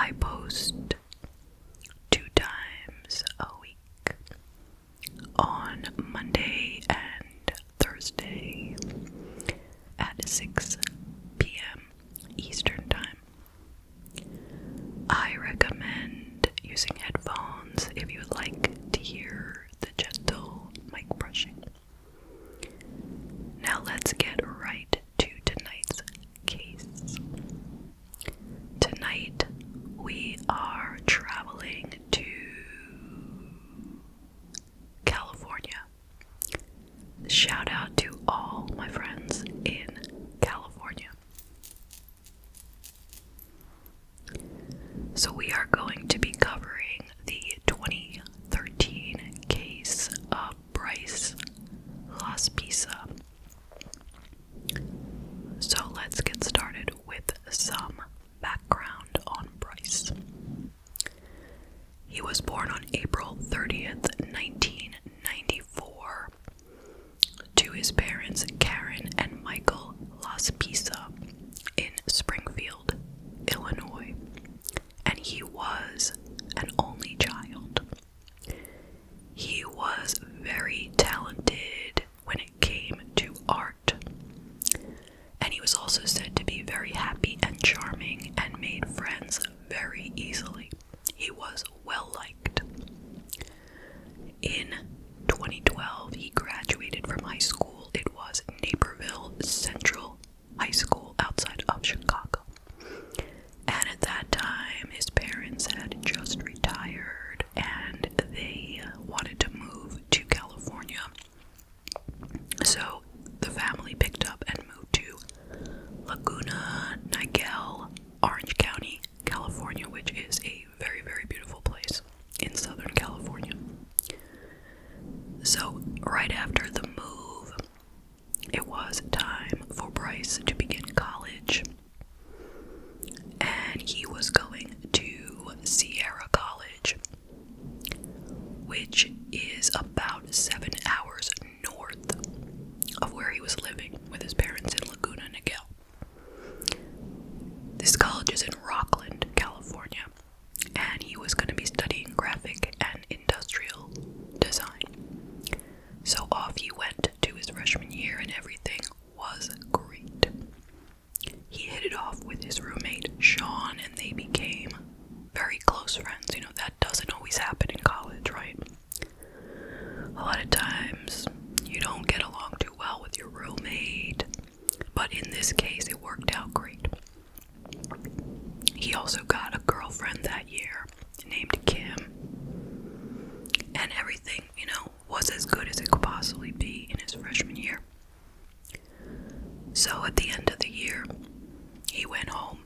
I post 2 times a week on Monday and Thursday at 6 p.m. Eastern Time. I recommend using headphones if you would like to hear the gentle mic brushing. Now let's get right to tonight's case. Tonight we are traveling to California. Shout out to all my friends in California. So we are going to be covering the 2013 case of Bryce Laspisa. So let's get started with some background on Bryce. He was born on April 30th, 1994, to his parents Karen and Michael Laspisa in Springfield, Illinois, and he was an only child. He was very talented when it came to art, and he was also said to be very happy and charming and made friends very easily. He was well liked. In 2012, he graduated from high school. It was Naperville Central High School outside of Chicago. And at that time, his parents had just retired and they wanted to move to California. So the family picked up and moved to Laguna Niguel, Orange County, California, which is a very, very beautiful place in Southern California. So right after the move, it was time for Bryce to begin college. And he was going to Sierra College, which is about 7 hours north of where he was living with his parents in Laguna Niguel. This college is in Rockland, California, and he was going to be studying graphic and industrial design. So off he went to his freshman year, and everything was great. He hit it off with his roommate, Sean, and they became very close friends. You know, that doesn't always happen in college, right? A lot of times, you don't get along too well with your roommate, but in this case, it worked out great. He also got a girlfriend that year named Kim, and everything, you know, was as good as it could possibly be in his freshman year. So at the end of the year, he went home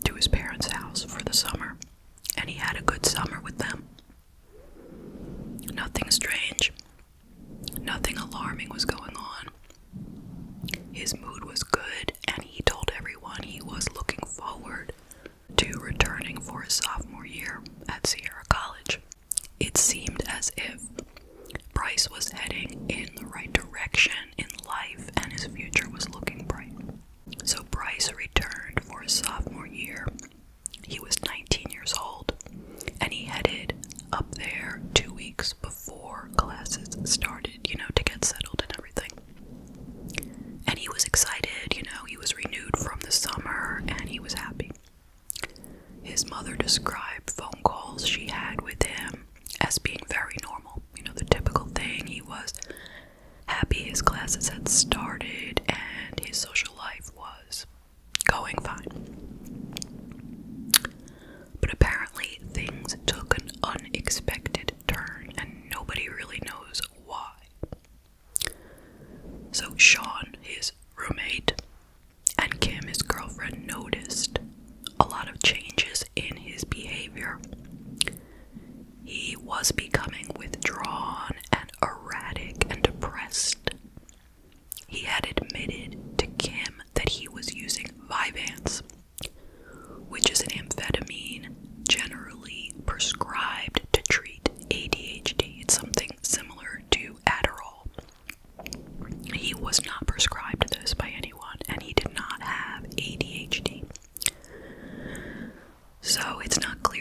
to his parents' house for the summer, and he had a good summer with them. Nothing strange, nothing alarming was going on. His mood was good, and he told everyone he was looking forward to returning for his sophomore year at Sierra College. It seemed as if Bryce was heading in the right direction in life, and his future was looking bright. So Bryce returned for his sophomore year. He was 19 years old, and he headed up there 2 weeks before classes started, you know, to get settled and everything. And he was excited, you know, he was renewed from the summer, and he was happy. His mother described phone calls she had with him as being very normal. You know, the typical thing. He was happy his classes had started and his social life was going fine. But apparently things took an unexpected turn, and nobody really knows why. So Sean, his roommate, and Kim, his girlfriend, noticed a lot of changes in his behavior. He was becoming withdrawn and erratic and depressed. He had admitted to Kim that he was using Vyvanse, which is an amphetamine generally prescribed to treat ADHD. It's something similar to Adderall. He was not prescribed this by anyone, and he did not have ADHD. So it's not clear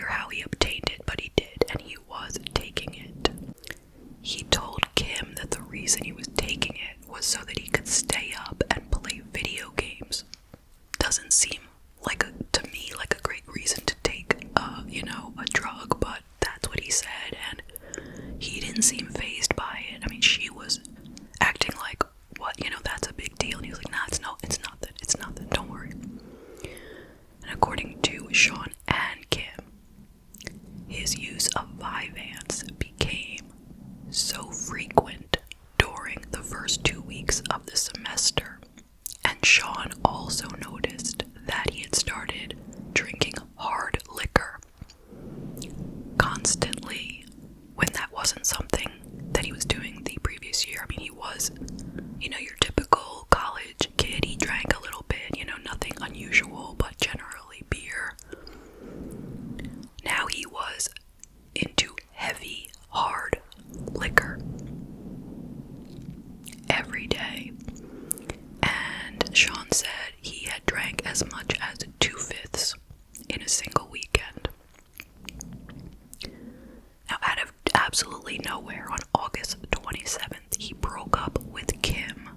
nowhere, on August 27th, he broke up with Kim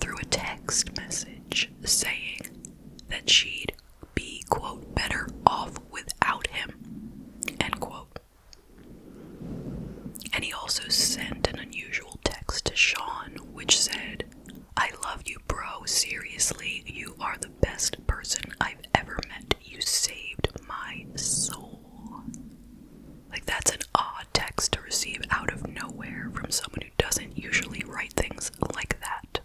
through a text message saying that she'd be, quote, better off without him, end quote. And he also sent an unusual text to Sean, which said, "I love you, bro. Seriously, you are the best person I've ever met. You saved my soul." Like, that's an odd text to receive out of nowhere from someone who doesn't usually write things like that.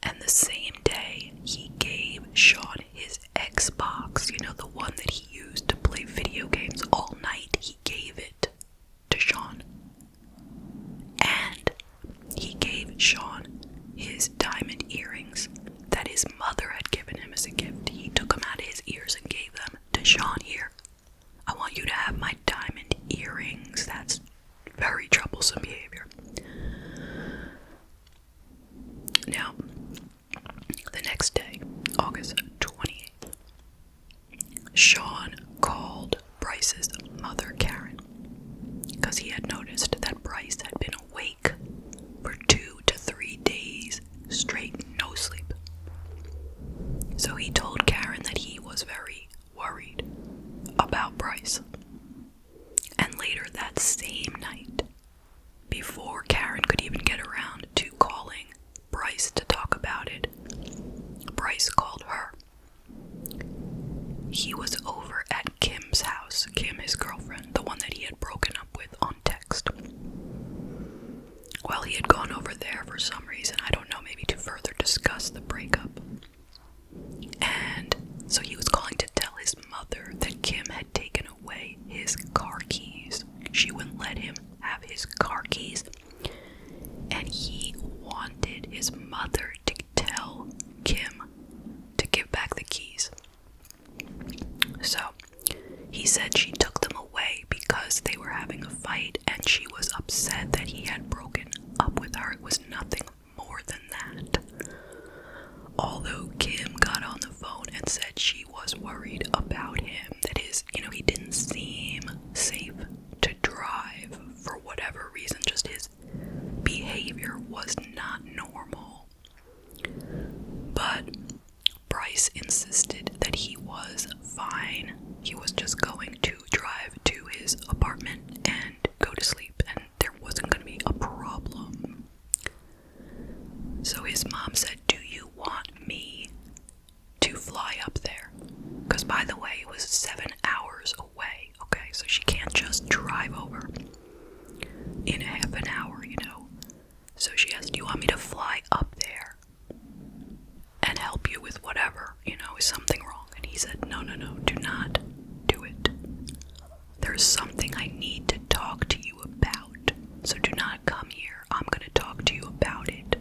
And the same day, he gave Sean his Xbox, the one that he used to play video games all night. He gave it to Sean. And he gave Sean his diamond earrings that his mother had given him as a gift. He took them out of his ears and gave them to Sean. "Here, I want you to have my diamond earrings." That's very troublesome behavior. Now, the next day, August 28th, Sean called Bryce's mother, Karen, because he had noticed that Bryce had been awake for 2 to 3 days straight, no sleep. So he told Karen that he was very worried about Bryce. And later that same night, before Karen could even get around to calling Bryce to talk about it, Bryce called her. He was over at Kim's house, Kim, his girlfriend, the one that he had broken up with on text. Well, he had gone over there for some reason, I don't know, maybe to further discuss the breakup. And so he was calling to tell his mother that Kim had taken away his car keys. She wouldn't let him have his car keys. And he wanted his mother to tell Kim to give back the keys. So he said she took them away because they were having a fight and she was upset that he had broken up with her. It was nothing more than that. Although Kim got on the phone and said she was worried about him, that he didn't seem safe to drive for whatever reason, just his behavior was not normal. But Bryce insisted that he was fine. He was just going to drive to his apartment and go to sleep, and there wasn't going to be a problem. So his mom said, "Do you want me to fly up there?" Because, by the way, it was 7 hours away, okay? So she can't just drive over in half an hour, So she asked, "Do you want me to fly up there and help you with whatever, is something wrong?" And he said, no, do not do it. There's something I need to talk to you about. So do not come here. I'm going to talk to you about it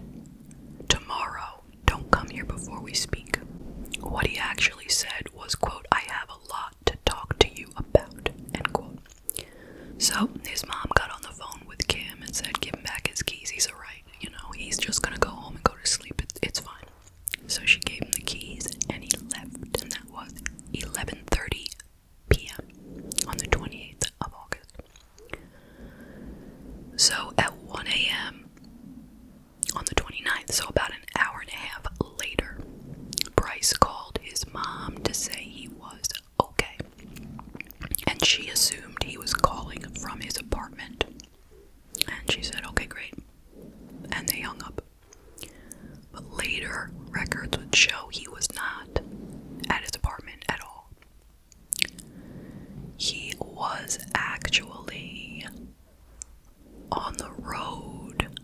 tomorrow. Don't come here before we speak. What he actually said was, quote, "I have a lot to talk to you about," end quote. So his mom got on the phone with Kim and said, "Give him back his keys. He's alright. He's just going to go home and go to sleep. It's fine." So she gave him the keys and he left, and that was 11:30 p.m. on the 28th of August. So at 1 a.m. on the 29th, so about an hour and a half later, Bryce called his mom to say he was okay. And she assumed he was calling from his apartment. And she said, "Okay, great." And they hung up. But later, records would show he was not at his apartment at all. He was actually on the road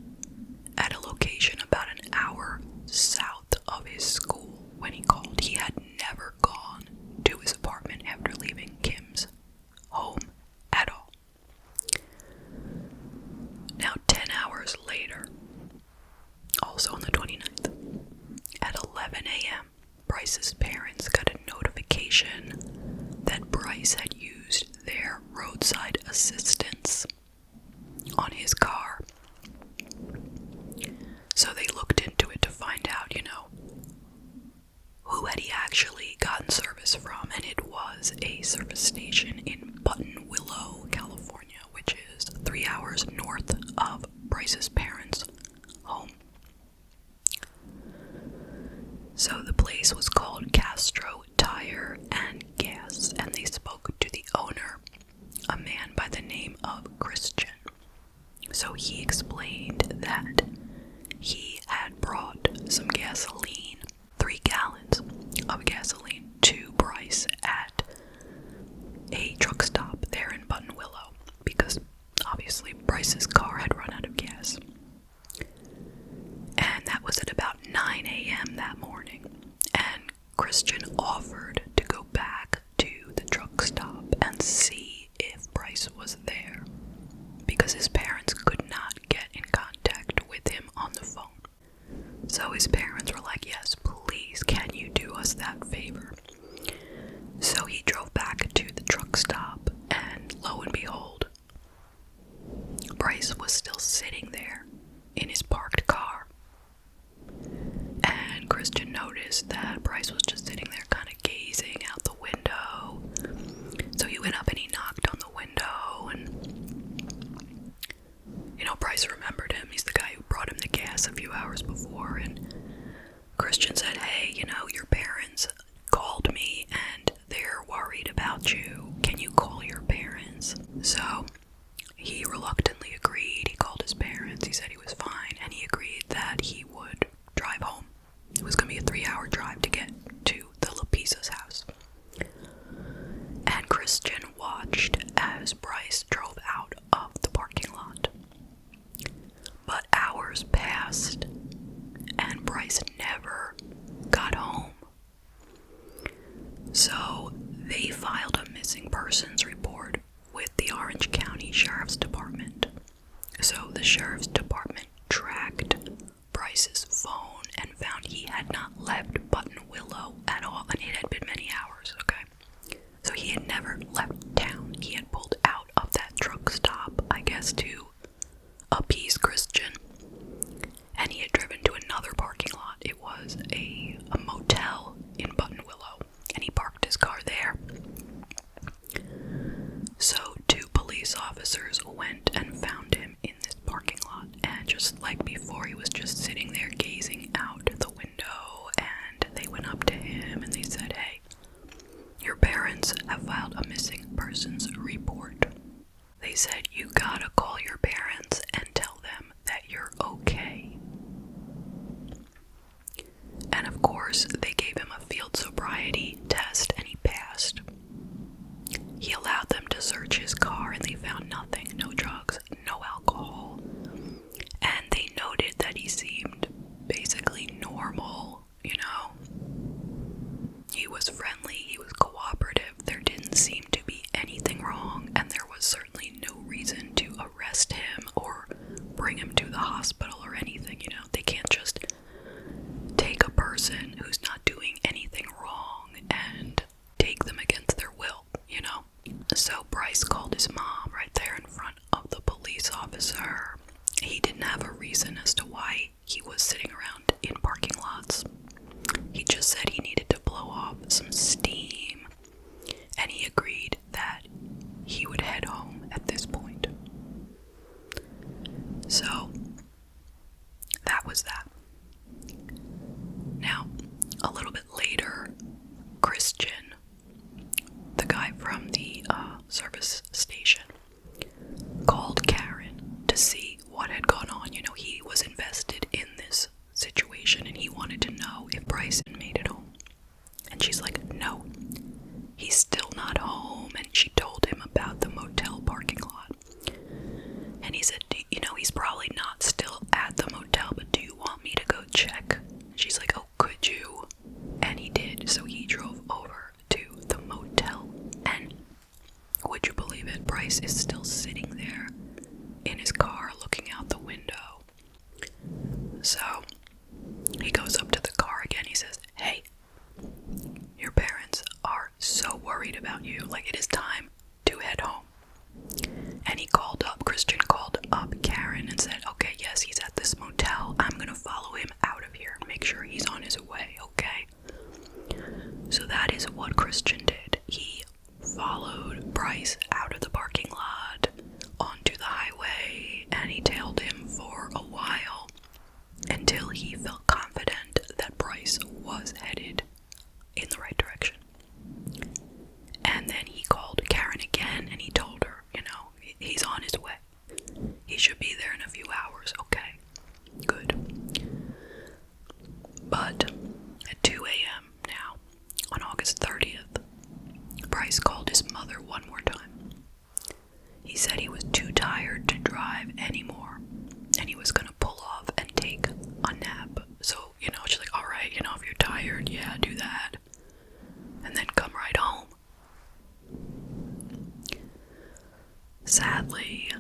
at a location about an hour south of his school when he called. He had never gone to his apartment after leaving Kim's home at all. Now, 10 hours later, also on the 29th, at 11 a.m., Bryce's parents got a notification that Bryce had used their roadside assistance on his car. So they looked into it to find out, who had he actually gotten service from, and it was a service station in Buttonwillow, California, which just 3 hours north of Bryce's parents' home. So the place was called Castro Tire and Gas, and they spoke to the owner, a man by the name of Christian. So he explained that he had brought some gasoline, 3 gallons of gasoline, to Bryce at a truck stop there in Buttonwillow, because obviously Bryce's car had run out of gas. And that was at about 9 a.m. that morning, and Christian offered to go back to the truck stop and see if Bryce was there, because his parents could not get in contact with him on the phone. So his parents were like, yes, please, can you do us that favor? So he drove back to the truck stop, and lo and behold, Bryce was still sitting there in his parked car. And Christian noticed that Bryce was just sitting there kind of gazing out the window. So he went up and he knocked on the window, and Bryce remembered him. He's the guy who brought him the gas a few hours before. And Christian said, hey, your parents called me and they're worried about you. Can you call your parents? So he reluctantly agreed. He called his parents. He said he was fine, and he agreed that he would drive home. It was going to be a 3-hour drive to get to the Laspisa's house. And Christian watched as Bryce drove out of the parking lot. But hours passed, and Bryce never got home. So they filed a missing persons report with the Orange County Sheriff's Department. So the Sheriff's Department tracked Bryce's phone and found he had not left Buttonwillow at all, and it had been many hours, okay? So he had never left town. He had pulled out of that truck stop, I guess, to appease Christian, and he had driven to another parking lot. It was a motel in Buttonwillow, and he parked his car there. So 2 police officers went and found him in this parking lot, and just like before, he was just sitting there gazing out the window, and they went up to him and they said, hey, your parents have filed a missing persons report. They said, you gotta call your parents and tell them that you're okay. And of course, they gave him a field sobriety test, and he passed. He allowed them to search his car, and they found nothing, no drugs, no alcohol. And they noted that he seemed basically normal, He was friendly, he was cooperative, there didn't seem to be anything wrong, and there was certainly no reason to arrest him or bring him to the hospital or anything, They can't just take a person who's not doing anything wrong and take them against their will, So Bryce called his mom right there in front of the police officer. He didn't have a reason as to why he was sitting around in parking lots. He just said he needed to blow off some steam, and he agreed that he would head home at this point. So that was that. Now, a little bit later, Christian, the guy from the service station, called Karen to see what had gone on. He was invested in this situation, and he wanted to know if Bryce had made it home. And she's like, no, he's still not home. And she told him about the motel parking lot. And he said, he's probably not still at the motel, but do you want me to go check? She's like, oh, could you? And he did. So he drove over to the motel, and would you believe it? Bryce is still sitting there in his car looking out the window. So he goes up to the car again. He says, hey, your parents are so worried about you. Like, it is time to head home. And Christian called up Karen and said, okay, yes, he's at this motel. I'm gonna follow him out of here and make sure he's on his way, okay? So that is what Christian did. He followed Bryce out of the parking lot onto the highway Bryce called his mother one more time. He said he was too tired to drive anymore, and he was gonna pull off and take a nap. So, she's like, alright, if you're tired, yeah, do that. And then come right home. Sadly,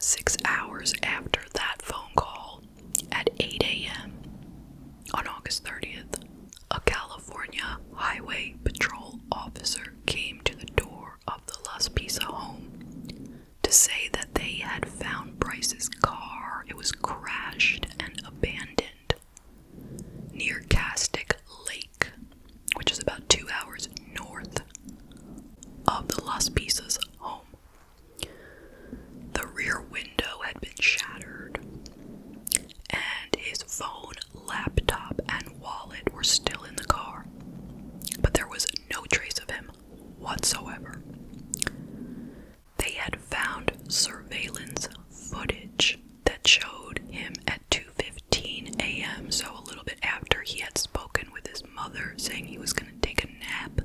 6 hours after that phone call, at 8 a.m. on August 30th, a California Highway Patrol officer came to the door of the Laspisa home to say that they had found Bryce's car. It was crashed and abandoned near Castic Lake, which is about 2 hours north of the Laspisa's home. The rear window had been shattered, and his phone, laptop, and wallet were still in the car, but there was no trace of him whatsoever. They had found surveillance footage that showed him at 2:15 a.m., so a little bit after he had spoken with his mother saying he was going to take a nap.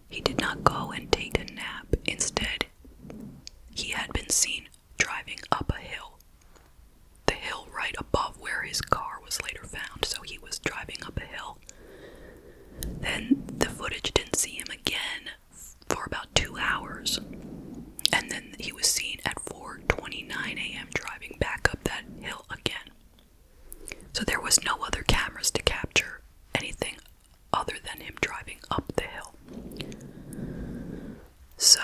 He did not go and take a nap. Instead, he had been seen driving up a hill. The hill right above where his car was later found, so he was driving up a hill. Then the footage didn't see him again for about 2 hours. And then he was seen at 4:29 a.m. driving back up that hill again. So there was no other cameras to capture anything other than him driving up the hill. So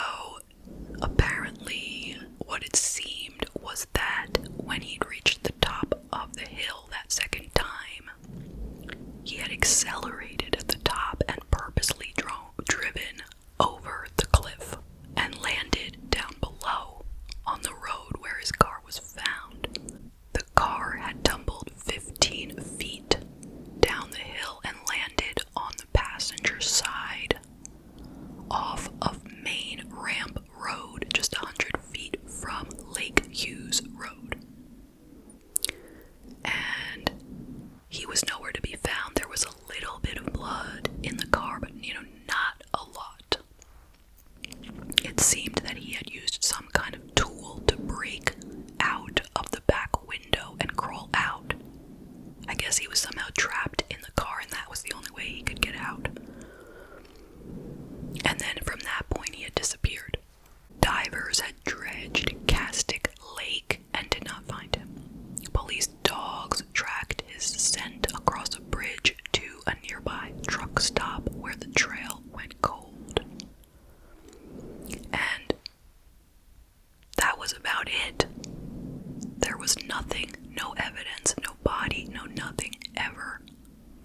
apparently what it seemed was that when he'd reached the top of the hill that second time, he had accelerated at the top and purposely driven over the cliff and landed down below on the road where his car was found. The car had tumbled 15 feet down the hill and landed on the passenger side off of Main Ramp Road, just 100 feet from Lake Hughes Road. And he was nowhere to be found. There was a little bit of blood in the car, but not a lot. It seemed that he had used some kind of tool to break out of the back window and crawl out. I guess he was somehow trapped in the car, and that was the only way he could get out. And then from that point, he had disappeared. Divers had dredged Castic Lake and did not find him. Police dogs tracked his scent across a bridge to a nearby truck stop where the trail went cold. And that was about it. There was nothing, no evidence, no body, no nothing ever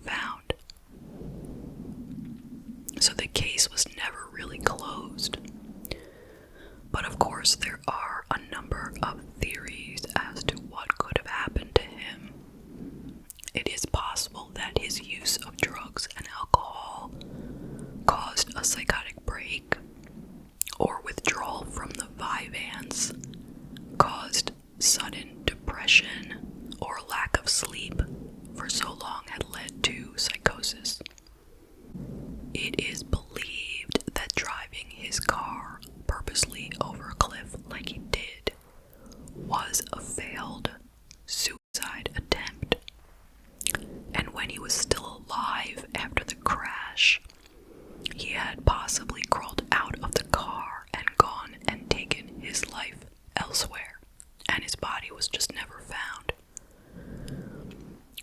found. So the case was never really closed. But of course, there are a number of theories as to what could have happened to him. It is possible that his use of drugs and alcohol caused a psychotic break, or withdrawal from the Vyvanse caused sudden depression, or lack of sleep for so long had led to psychosis. It is believed that driving his car purposely over a cliff like he did was a failed suicide attempt. And when he was still alive after the crash, he had possibly crawled out of the car and gone and taken his life elsewhere, and his body was just never found.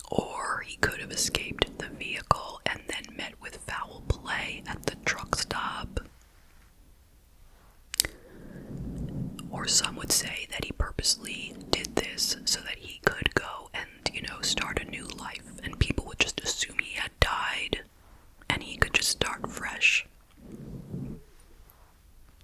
Or he could have escaped the vehicle and then met with foul play at the truck stop. Or some would say that he purposely did this so that he could go and, start a new life, and people would just assume he had died and he could just start fresh.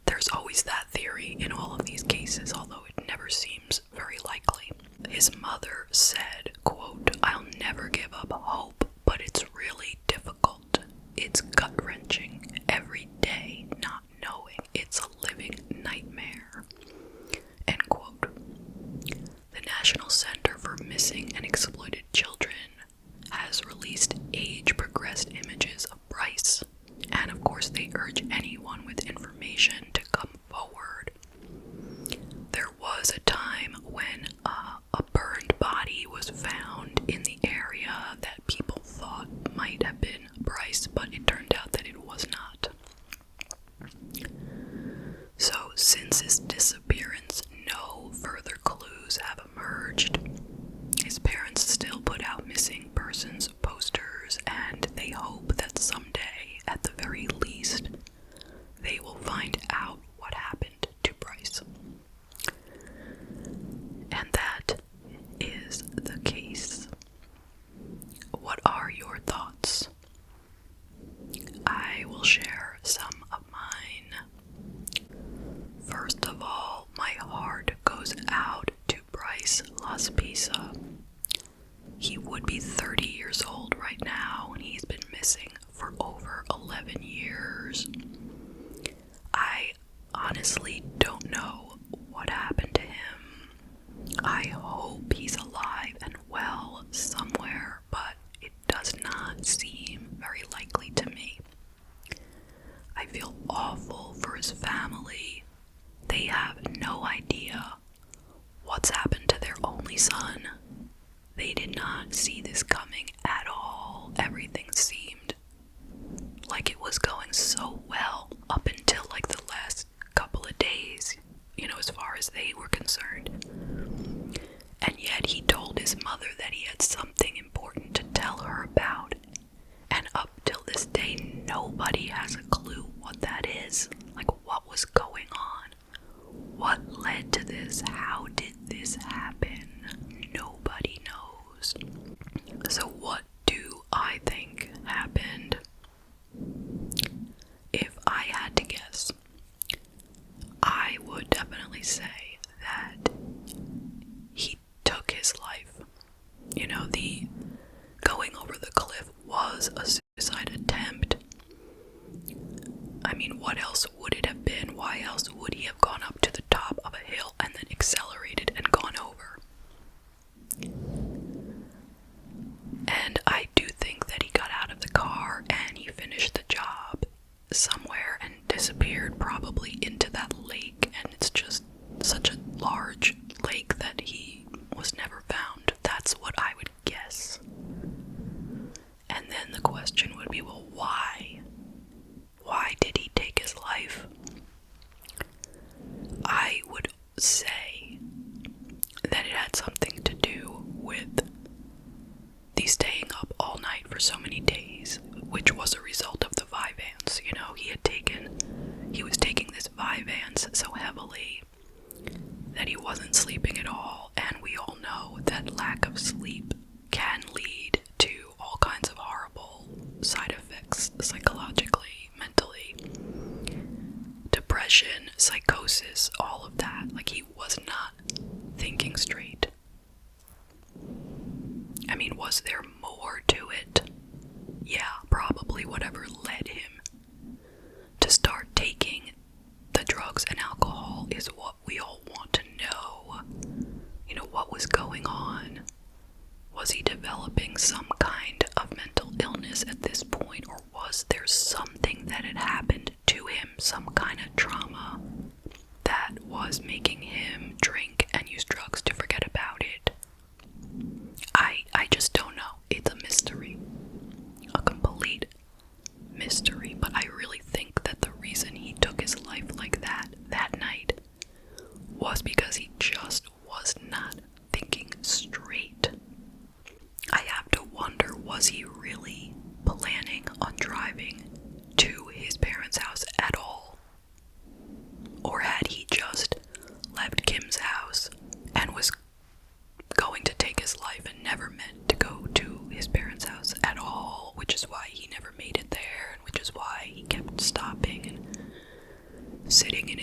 There's always that theory in all of these cases, although it never seems very likely. His mother said, quote, "I'll never give up hope, but it's really difficult. It's gut-wrenching every day not knowing. It's a living nightmare." End quote. The National Center for Missing and Exploited Children has released age-progressed images of Bryce, and of course they urge anyone since his disappearance, no further clues have emerged. His parents still put out missing persons posters, and they hope that someday, at the very least, they will find out what happened to Bryce. And that is the case. What are your thoughts? I will share some of mine. First of all, my heart goes out to Bryce Laspisa. He would be 30 years old right now, and he's been missing for over 11 years. I honestly don't know what happened to him. I hope he's alive and well somewhere, but it does not seem very likely to me. I feel awful for his family. They have no idea what's happened to their only son. They did not see this coming at all. Everything seemed like it was going so well up until like the last couple of days, as far as they were concerned. And yet he told his mother that he had something important to tell her about. And up till this day, nobody has a clue what that is. Like, what was going on? What led to this? How did this happen? Nobody knows. So what do I think happened? If I had to guess, I would definitely say that he took his life. The going over the cliff was a suicide attempt. I mean, what else would it have been? Why else would he have gone up to the top of a hill and then accelerated and gone over? And I do think that he got out of the car and he finished the job somewhere and disappeared probably into that lake, and it's just such a large lake that he was never found. That's what I would guess. And then the question would be, well, why? Why did he take his life? I would say that it had something to do with the staying up all night for so many days, which was a result of the Vyvanse. He was taking this Vyvanse so heavily that he wasn't sleeping at all, and we all know that lack of sleep can lead to all kinds of horrible side effects, psychologically, mentally, depression, psychosis, all of that. Like, he was not thinking straight. I mean, was there more to it? Yeah, probably. Whatever led him to start taking the drugs and alcohol is what we all want to know. What was going on? Was he developing some kind of mental illness at this point, or was there something that had happened to him, some kind of trauma that was making him drink and use drugs to forget about it? I just don't know. It's a mystery. A complete mystery. But I really think that the reason he took his life like that night was because he just was not thinking straight. I have to wonder, was he really planning on driving to his parents' house at all? Or had he just left Kim's house and was going to take his life and never meant to go to his parents' house at all, which is why he never made it there, and which is why he kept stopping and sitting in